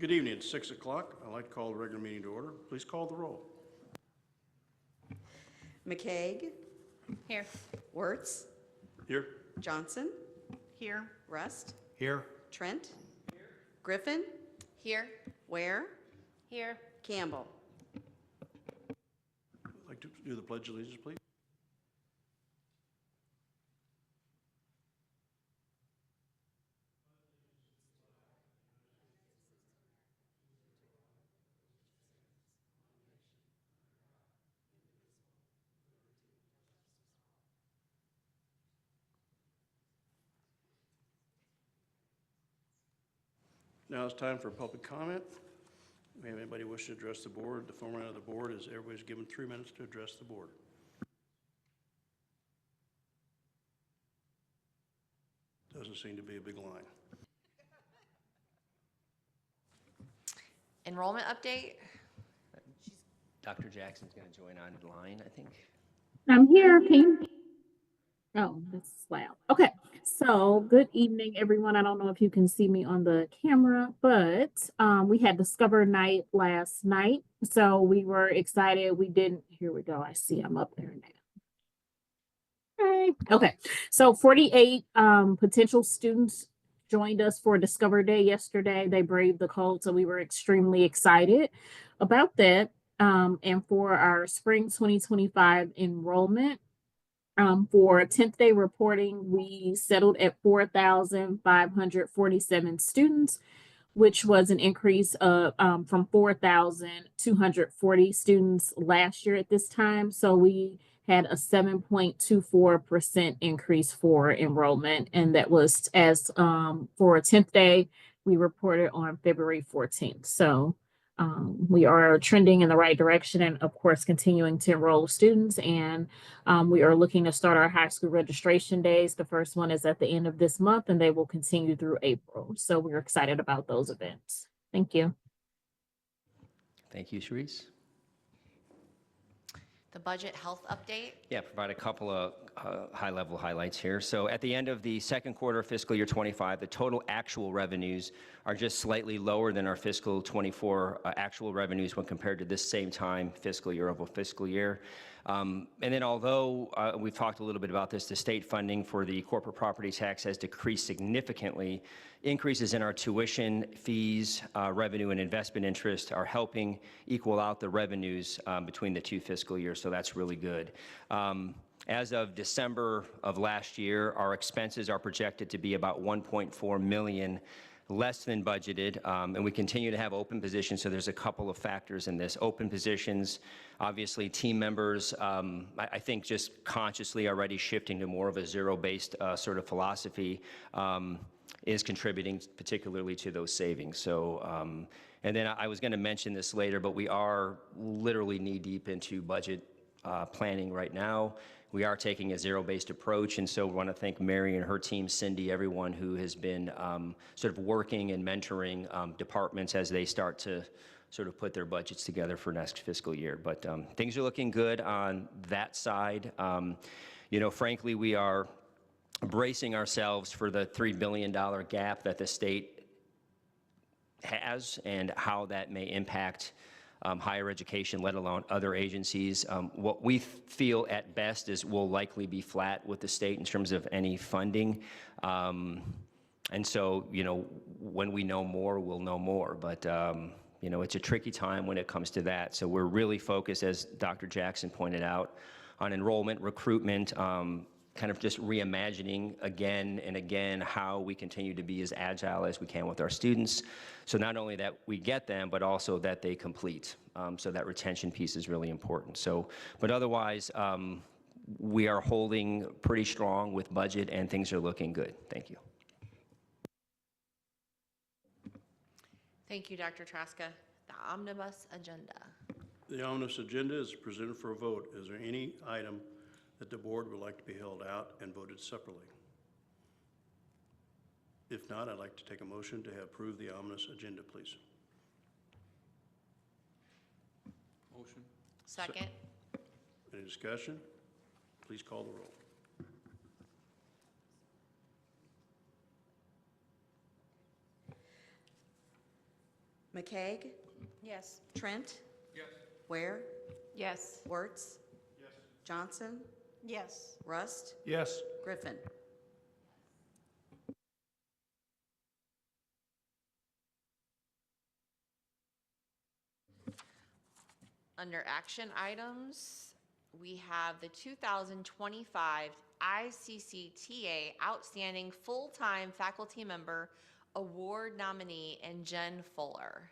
Good evening. It's 6 o'clock. I'd like to call the regular meeting to order. Please call the roll. McCaig. Here. Here. Wirtz. Johnson. Here. Rust. Here. Trent. Here. Griffin. Here. Ware. Here. Campbell. I'd like to do the Pledge of Allegiance, please. Now it's time for public comment. We have anybody wish to address the board? The format of the board is everybody's given 3 minutes to address the board. Doesn't seem to be a big line. Enrollment update. Dr. Jackson's going to join online, I think. I'm here. Can you? Oh, this is loud. Okay. So good evening, everyone. I don't know if you can see me on the camera, but we had Discover Night last night. So we were excited. Here we go. I see I'm up there now. Okay. So 48 potential students joined us for Discover Day yesterday. They braved the cold. So we were extremely excited about that. And for our spring 2025 enrollment, for 10th day reporting, we settled at 4,547 students, which was an increase of from 4,240 students last year at this time. So we had a 7.24% increase for enrollment, and that was as for 10th day we reported on February 14th. So we are trending in the right direction and, of course, continuing to enroll students. And we are looking to start our high school registration days. The first one is at the end of this month, and they will continue through April. So we're excited about those events. Thank you. Thank you, Sharice. The budget health update. Yeah, provide a couple of high-level highlights here. So at the end of the second quarter of fiscal year 25, the total actual revenues are just slightly lower than our fiscal 24 actual revenues when compared to this same time fiscal year over fiscal year. And then although we've talked a little bit about this, the state funding for the corporate property tax has decreased significantly. Increases in our tuition, fees, revenue, and investment interest are helping equal out the revenues between the two fiscal years, so that's really good. As of December of last year, our expenses are projected to be about $1.4 million less than budgeted, and we continue to have open positions, so there's a couple of factors in this. Open positions, obviously team members, I think just consciously already shifting to more of a zero-based sort of philosophy is contributing particularly to those savings. So, and then I was going to mention this later, but we are literally knee-deep into budget planning right now. We are taking a zero-based approach, and so we want to thank Mary and her team, Cindy, everyone who has been sort of working and mentoring departments as they start to sort of put their budgets together for next fiscal year. But things are looking good on that side. You know, frankly, we are bracing ourselves for the $3 billion gap that the state has and how that may impact higher education, let alone other agencies. What we feel at best is we'll likely be flat with the state in terms of any funding. And so, you know, when we know more, we'll know more. But, you know, it's a tricky time when it comes to that. So we're really focused, as Dr. Jackson pointed out, on enrollment, recruitment, kind of just reimagining again and again how we continue to be as agile as we can with our students. So not only that we get them, but also that they complete. So that retention piece is really important. So, but otherwise, we are holding pretty strong with budget and things are looking good. Thank you. Thank you, Dr. Traska. The omnibus agenda. The omnibus agenda is presented for a vote. Is there any item that the board would like to be held out and voted separately? If not, I'd like to take a motion to approve the omnibus agenda, please. Motion. Second. Any discussion? Please call the roll. McCaig, Yes. Trent, Yes. Ware, Yes. Wertz, Yes. Johnson, Yes. Rust, Yes. Griffin. Under action items, we have the 2025 ICCTA Outstanding Full-Time Faculty Member Award nominee and Jen Fuller.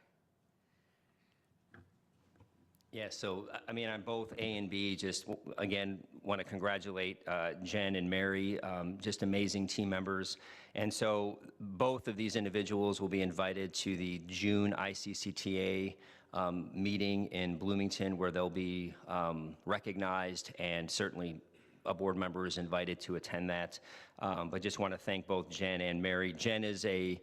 Yeah, so, I mean, on both A and B, just, again, want to congratulate Jen and Mary, just amazing team members. And so both of these individuals will be invited to the June ICCTA meeting in Bloomington, where they'll be recognized, and certainly a board member is invited to attend that. But just want to thank both Jen and Mary. Jen is a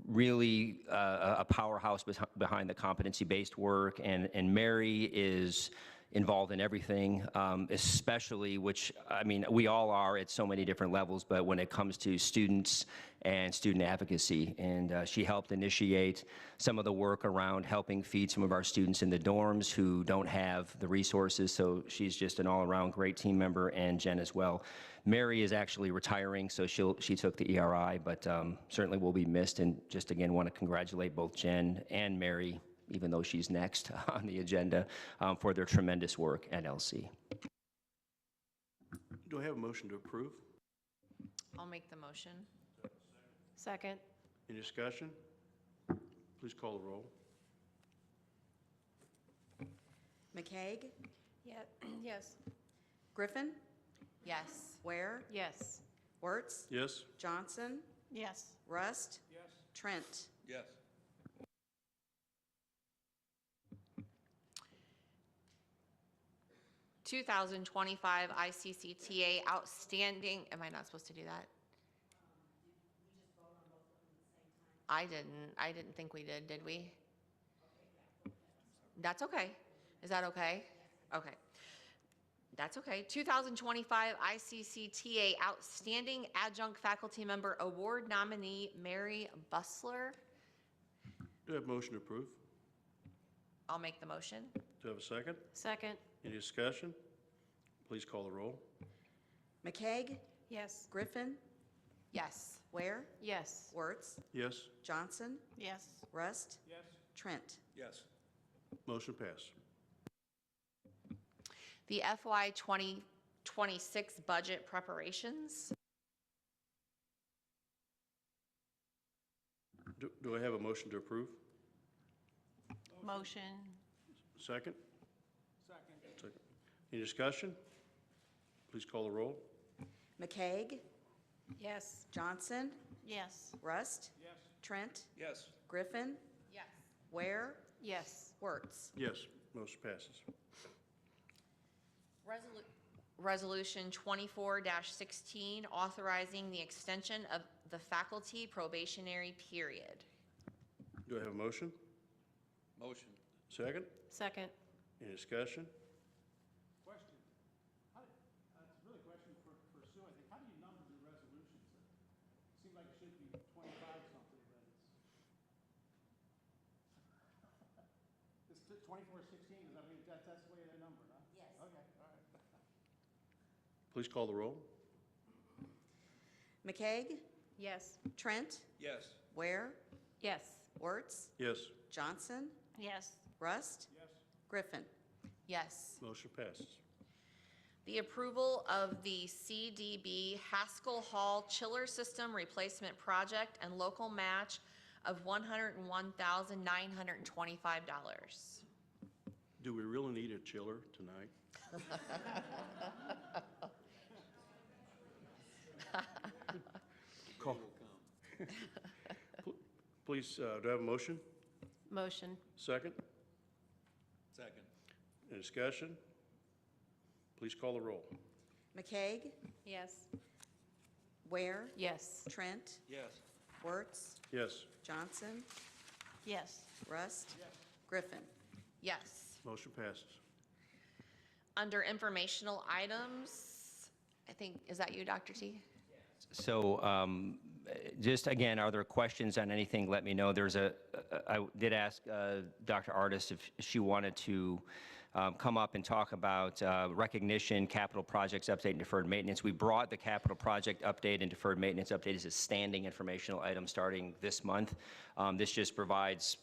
really a powerhouse behind the competency-based work, and Mary is involved in everything, especially, which, I mean, we all are at so many different levels, but when it comes to students and student advocacy. And she helped initiate some of the work around helping feed some of our students in the dorms who don't have the resources, so she's just an all-around great team member, and Jen as well. Mary is actually retiring, so she took the ERI, but certainly will be missed, and just again want to congratulate both Jen and Mary, even though she's next on the agenda, for their tremendous work at LC. Do I have a motion to approve? I'll make the motion. Second. Any discussion? Please call the roll. McCaig, Yes. Griffin, Yes. Ware, Yes. Wertz, Yes. Johnson, Yes. Rust, Yes. Trent. Yes. $2025 ICCTA Outstanding, am I not supposed to do that? I didn't think we did we? That's okay. Is that okay? Okay. That's okay. 2025 ICCTA Outstanding Adjunct Faculty Member Award nominee, Mary Busler. Do I have a motion to approve? I'll make the motion. Do I have a second? Second. Any discussion? Please call the roll. McCaig, Yes. Griffin, Yes. Ware, Yes. Wertz, Yes. Johnson, Yes. Rust, Yes. Trent. Yes. Motion passed. The FY 2026 budget preparations. Do I have a motion to approve? Motion. Second? Second. Second. Any discussion? Please call the roll. McCaig, Yes. Johnson, Yes. Rust, Yes. Trent, Yes. Griffin, Yes. Ware, Yes. Wertz. Yes. Motion passes. Resolution 24-16, authorizing the extension of the faculty probationary period. Do I have a motion? Motion. Second? Second. Any discussion? Question. It's really a question for Sue, I think. How do you number the resolutions? It seems like it should be 25 something, but it's 2416, is that, that's the way they're numbered, huh? Yes. Okay, all right. Please call the roll. McCaig, Yes. Trent, Yes. Ware, Yes. Wertz, Yes. Johnson, Yes. Rust, Yes. Griffin. Yes. Motion passes. The approval of the CDB Haskell Hall Chiller System Replacement Project and local match of $101,925. Do we really need a chiller tonight? Call. Please, do I have a motion? Motion. Second? Second. Any discussion? Please call the roll. McCaig, Yes. Ware, Yes. Trent, Yes. Wertz, Yes. Johnson, Yes. Rust, Griffin. Yes. Motion passes. Under informational items, I think, is that you, Dr. T? So just again, are there questions on anything? Let me know. I did ask Dr. Artis if she wanted to come up and talk about recognition, capital projects update, and deferred maintenance. We brought the capital project update and deferred maintenance update as a standing informational item starting this month. This just provides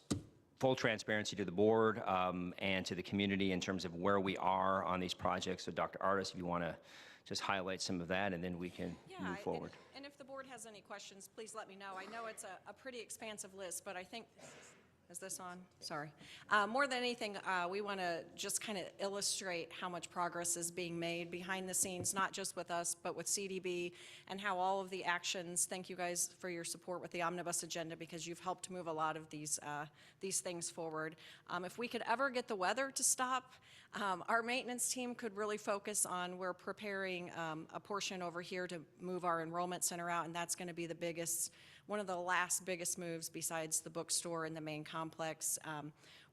full transparency to the board and to the community in terms of where we are on these projects. So Dr. Artis, if you want to just highlight some of that, and then we can move forward. And if the board has any questions, please let me know. I know it's a pretty expansive list, but I think, is this on? Sorry. More than anything, we want to just kind of illustrate how much progress is being made behind the scenes, not just with us, but with CDB, and how all of the actions, thank you guys for your support with the omnibus agenda, because you've helped move a lot of these things forward. If we could ever get the weather to stop, our maintenance team could really focus on, we're preparing a portion over here to move our enrollment center out, and that's going to be the biggest, one of the last biggest moves besides the bookstore and the main complex.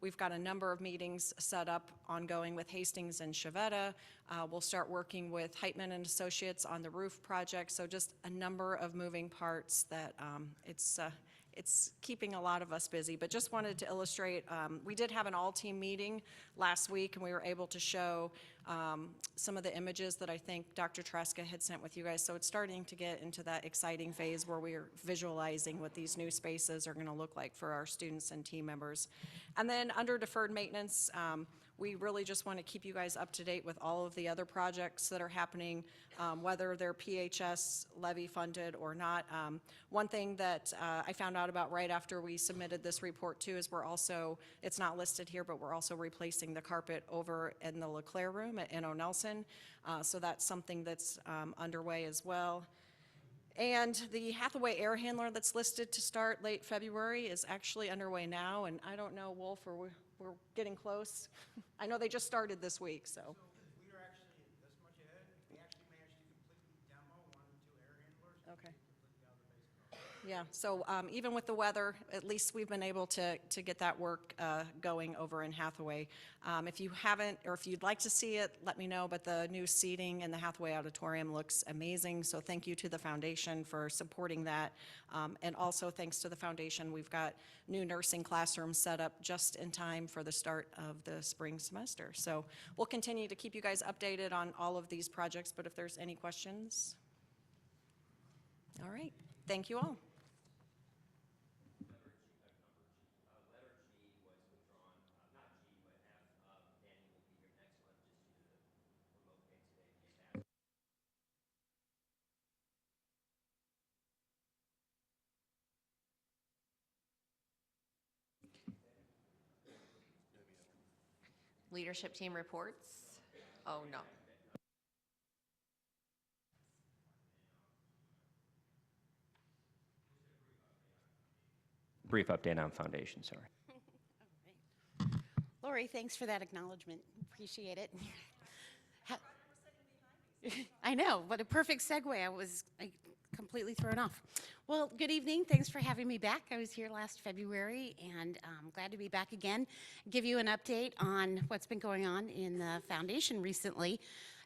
We've got a number of meetings set up ongoing with Hastings and Shavetta. We'll start working with Heitman and Associates on the roof project. So just a number of moving parts that it's keeping a lot of us busy, but just wanted to illustrate, we did have an all-team meeting last week, and we were able to show some of the images that I think Dr. Traska had sent with you guys. So it's starting to get into that exciting phase where we are visualizing what these new spaces are gonna look like for our students and team members. And then under deferred maintenance, we really just want to keep you guys up to date with all of the other projects that are happening, whether they're PHS levy funded or not. One thing that I found out about right after we submitted this report too is we're also, it's not listed here, but we're also replacing the carpet over in the LeClaire room at N.O. Nelson. So that's something that's underway as well. And the Hathaway air handler that's listed to start late February is actually underway now. And I don't know, Wolf, we're getting close. I know they just started this week, so. So we are actually this much ahead. We actually managed to completely demo 1 and 2 air handlers. Okay. Completely out of the base cost. Yeah, so even with the weather, at least we've been able to get that work going over in Hathaway. If you haven't, or if you'd like to see it, let me know, but the new seating in the Hathaway Auditorium looks amazing, so thank you to the foundation for supporting that. And also thanks to the foundation, we've got new nursing classrooms set up just in time for the start of the spring semester. So we'll continue to keep you guys updated on all of these projects, but if there's any questions. All right, thank you all. Leadership team reports. Oh, no. Brief update on foundation, sorry. Lori, thanks for that acknowledgement. Appreciate it. I know, what a perfect segue. I was completely thrown off. Well, good evening. Thanks for having me back. I was here last February, and I'm glad to be back again. Give you an update on what's been going on in the foundation recently.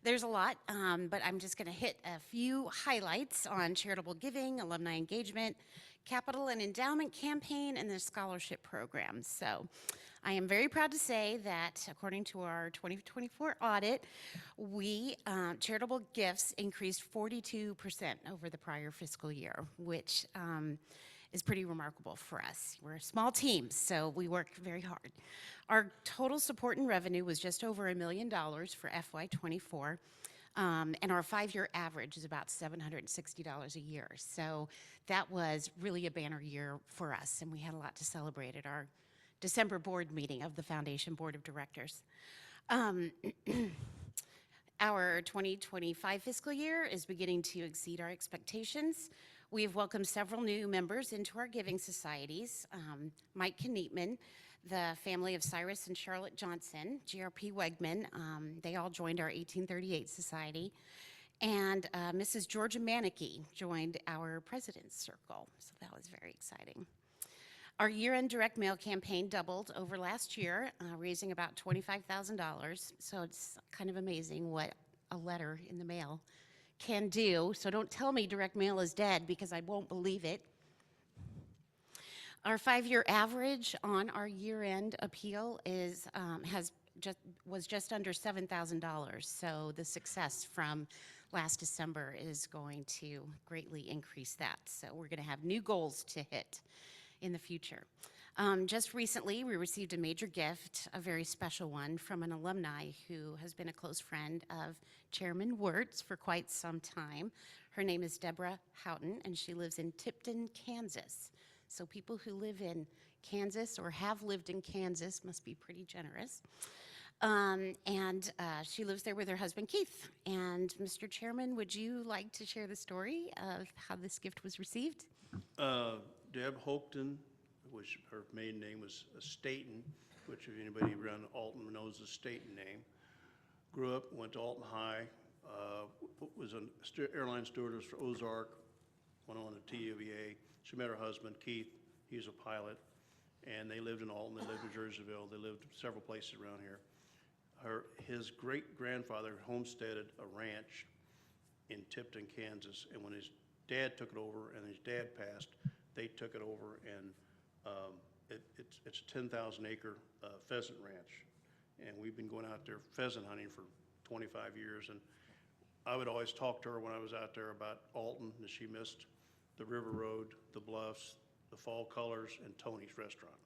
There's a lot, but I'm just going to hit a few highlights on charitable giving, alumni engagement, capital and endowment campaign, and the scholarship program. So I am very proud to say that according to our 2024 audit, we charitable gifts increased 42% over the prior fiscal year, which is pretty remarkable for us. We're a small team, so we work very hard. Our total support and revenue was just over $1 million for FY24. And our 5-year average is about $760 a year. So that was really a banner year for us, and we had a lot to celebrate at our December board meeting of the Foundation Board of Directors. Our 2025 fiscal year is beginning to exceed our expectations. We have welcomed several new members into our giving societies. Mike Knietman, the family of Cyrus and Charlotte Johnson, GRP Wegman, they all joined our 1838 Society. And Mrs. Georgia Manicky joined our President's Circle, so that was very exciting. Our year-end direct mail campaign doubled over last year, raising about $25,000. So it's kind of amazing what a letter in the mail can do, so don't tell me direct mail is dead because I won't believe it. Our 5-year average on our year-end appeal was just under $7,000. So the success from last December is going to greatly increase that. So we're going to have new goals to hit in the future. Just recently, we received a major gift, a very special one, from an alumni who has been a close friend of Chairman Wirtz for quite some time. Her name is Deborah Houghton, and she lives in Tipton, Kansas. So people who live in Kansas or have lived in Kansas must be pretty generous. She lives there with her husband, Keith. And Mr. Chairman, would you like to share the story of how this gift was received? Deb Hochton, which her maiden name was Staten, which if anybody around Alton knows the Staten name, grew up, went to Alton High, was an airline stewardess for Ozark, went on to TWA. She met her husband, Keith. He's a pilot, and they lived in Alton. They lived in Jerseyville. They lived several places around here. His great-grandfather homesteaded a ranch in Tipton, Kansas, and when his dad took it over and his dad passed, they took it over, and it's a 10,000-acre pheasant ranch, and we've been going out there pheasant hunting for 25 years, and I would always talk to her when I was out there about Alton, that she missed the River Road, the Bluffs, the Fall Colors, and Tony's Restaurant.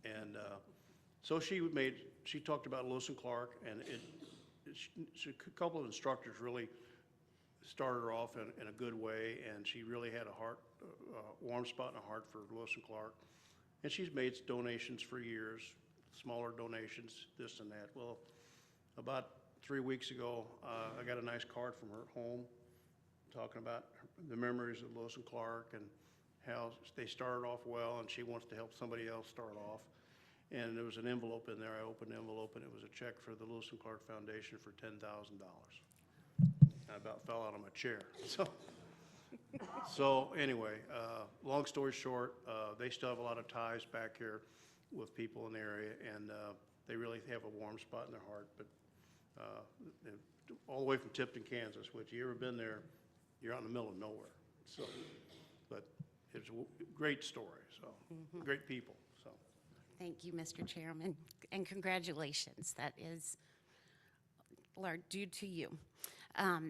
And so she talked about Lewis and Clark, and a couple of instructors really started her off in a good way, and she really had a warm spot in her heart for Lewis and Clark. And she's made donations for years, smaller donations, this and that. Well, about 3 weeks ago, I got a nice card from her at home talking about the memories of Lewis and Clark and how they started off well, and she wants to help somebody else start off. And there was an envelope in there. I opened the envelope, and it was a check for the Lewis and Clark Foundation for $10,000. I about fell out of my chair. So anyway, long story short, they still have a lot of ties back here with people in the area, and they really have a warm spot in their heart. But all the way from Tipton, Kansas, which you ever been there, you're out in the middle of nowhere. So, but it's a great story. So great people. So. Thank you, Mr. Chairman, and congratulations. That is due to you.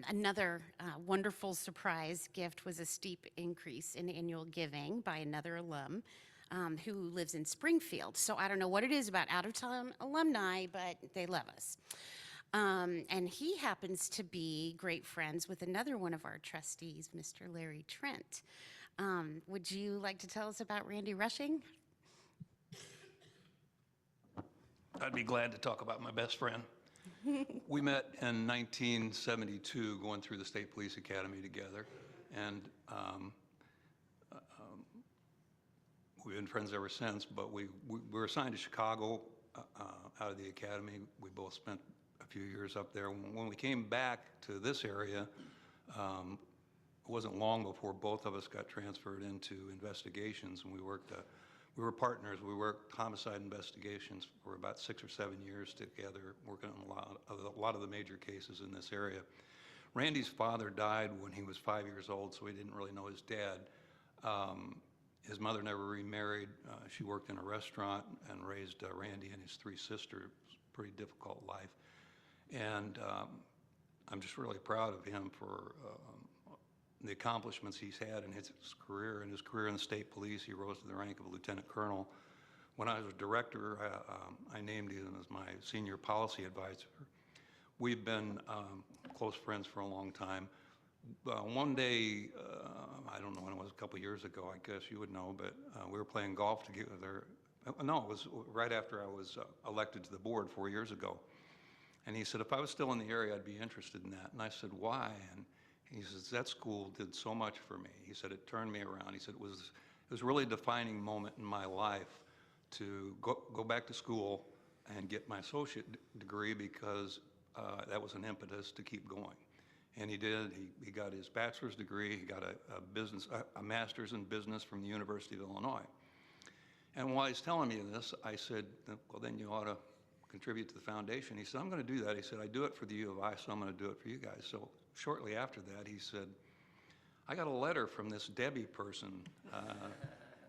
Another wonderful surprise gift was a steep increase in annual giving by another alum who lives in Springfield. So I don't know what it is about out-of-town alumni, but they love us. And he happens to be great friends with another one of our trustees, Mr. Larry Trent. Would you like to tell us about Randy Rushing? I'd be glad to talk about my best friend. We met in 1972 going through the State Police Academy together, and we've been friends ever since, but we were assigned to Chicago out of the academy. We both spent a few years up there. When we came back to this area, it wasn't long before both of us got transferred into investigations, and we were partners. We worked homicide investigations for about 6 or 7 years together, working on a lot of the major cases in this area. Randy's father died when he was 5 years old, so we didn't really know his dad. His mother never remarried. She worked in a restaurant and raised Randy and his 3 sisters. It was a pretty difficult life. And I'm just really proud of him for the accomplishments he's had in his career. In his career in the state police, he rose to the rank of a lieutenant colonel. When I was director, I named him as my senior policy advisor. We've been close friends for a long time. One day, I don't know when it was, a couple years ago, I guess you would know, but we were playing golf together. No, it was right after I was elected to the board 4 years ago. And he said, if I was still in the area, I'd be interested in that. And I said, why? And he says, that school did so much for me. He said, it turned me around. He said, it was really a defining moment in my life to go back to school and get my associate degree, because that was an impetus to keep going. And he did. He got his bachelor's degree. He got a master's in business from the University of Illinois. And while he's telling me this, I said, well, then you ought to contribute to the foundation. He said, I'm going to do that. He said, I do it for the U of I, so I'm going to do it for you guys. So shortly after that, he said, I got a letter from this Debbie person,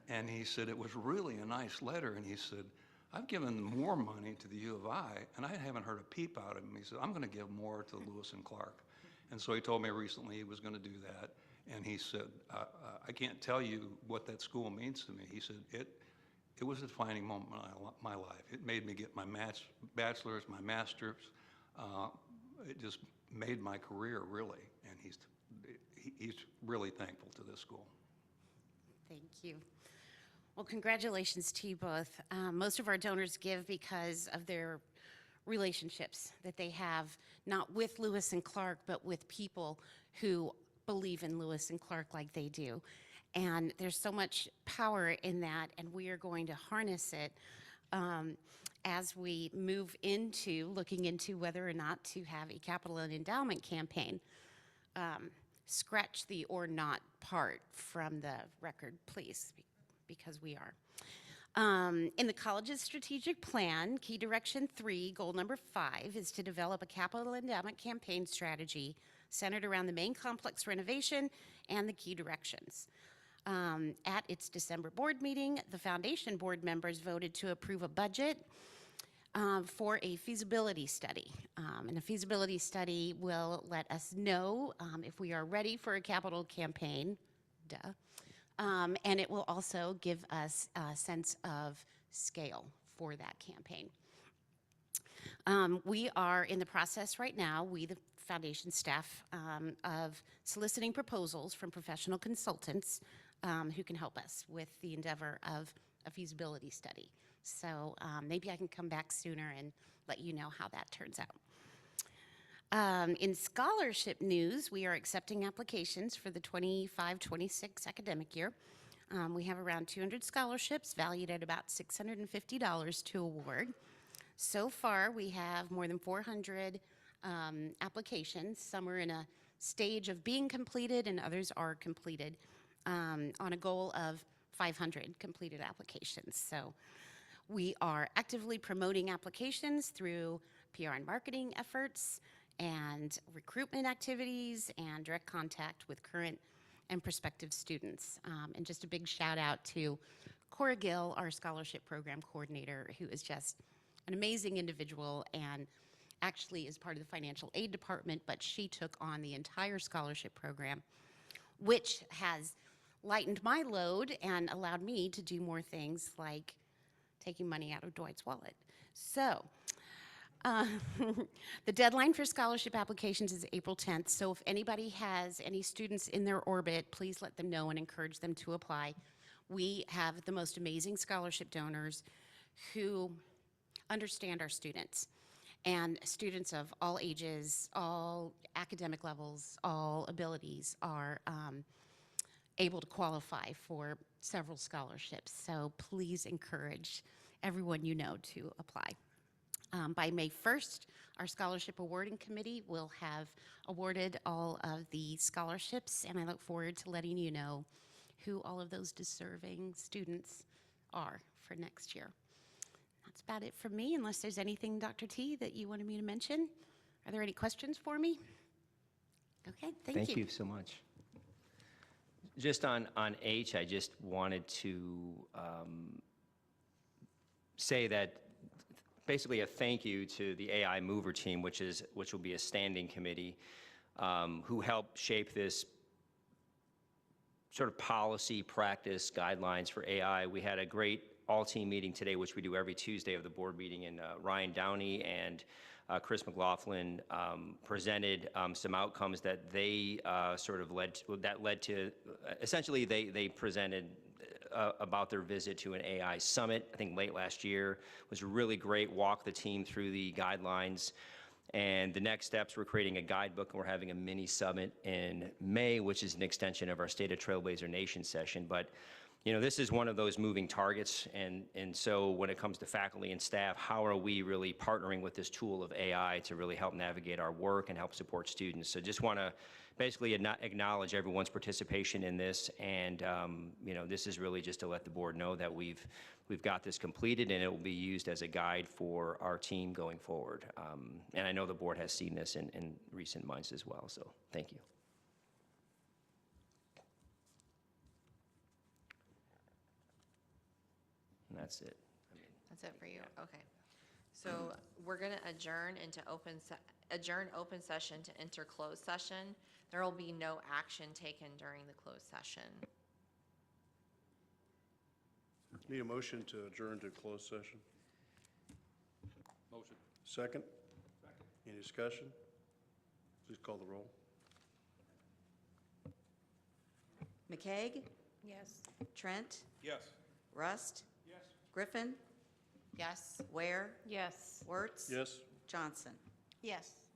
and he said, it was really a nice letter, and he said, I've given more money to the U of I, and I haven't heard a peep out of him. He said, I'm going to give more to Lewis and Clark. And so he told me recently he was going to do that, and he said, I can't tell you what that school means to me. He said, it was a defining moment in my life. It made me get my bachelor's, my master's. It just made my career, really, and he's really thankful to this school. Thank you. Well, congratulations to you both. Most of our donors give because of their relationships that they have, not with Lewis and Clark, but with people who believe in Lewis and Clark like they do. And there's so much power in that, and we are going to harness it as we move into looking into whether or not to have a capital and endowment campaign. Scratch the or not part from the record, please, because we are. In the college's strategic plan, key direction 3, goal number 5, is to develop a capital endowment campaign strategy centered around the main complex renovation and the key directions. At its December board meeting, the foundation board members voted to approve a budget for a feasibility study. And a feasibility study will let us know if we are ready for a capital campaign, and it will also give us a sense of scale for that campaign. We are in the process right now, we the foundation staff, of soliciting proposals from professional consultants who can help us with the endeavor of a feasibility study. So maybe I can come back sooner and let you know how that turns out. In scholarship news, we are accepting applications for the 25-26 academic year. We have around 200 scholarships valued at about $650 to award. So far, we have more than 400 applications. Some are in a stage of being completed and others are completed, on a goal of 500 completed applications. So we are actively promoting applications through PR and marketing efforts and recruitment activities and direct contact with current and prospective students. And just a big shout out to Cora Gill, our scholarship program coordinator, who is just an amazing individual and actually is part of the financial aid department, but she took on the entire scholarship program, which has lightened my load and allowed me to do more things like taking money out of Dwight's wallet. So the deadline for scholarship applications is April 10th. So if anybody has any students in their orbit, please let them know and encourage them to apply. We have the most amazing scholarship donors who understand our students. And students of all ages, all academic levels, all abilities are able to qualify for several scholarships. So please encourage everyone you know to apply. By May 1st, our scholarship awarding committee will have awarded all of the scholarships, and I look forward to letting you know who all of those deserving students are for next year. That's about it from me, unless there's anything, Dr. T, that you wanted me to mention. Are there any questions for me? Okay, thank you. Thank you so much. Just on H, I just wanted to say that basically a thank you to the AI Mover team, which will be a standing committee, who helped shape this sort of policy, practice, guidelines for AI. We had a great all-team meeting today, which we do every Tuesday of the board meeting, and Ryan Downey and Chris McLaughlin presented some outcomes that they led to, essentially they presented about their visit to an AI summit, I think late last year. It was really great, walked the team through the guidelines. And the next steps, we're creating a guidebook, and we're having a mini summit in May, which is an extension of our State of Trailblazer Nation session. But this is one of those moving targets, and so when it comes to faculty and staff, how are we really partnering with this tool of AI to really help navigate our work and help support students? So just want to basically acknowledge everyone's participation in this, and this is really just to let the board know that we've got this completed, and it will be used as a guide for our team going forward. And I know the board has seen this in recent months as well, so thank you. And that's it. That's it for you? Okay. So we're going to adjourn open session to enter closed session. There will be no action taken during the closed session. Need a motion to adjourn to closed session? Motion. Second? Any discussion? Please call the roll. McCaig, Yes. Trent, Yes. Rust, Yes. Griffin, Yes? Ware, Yes. Wertz. Yes? Johnson. Yes.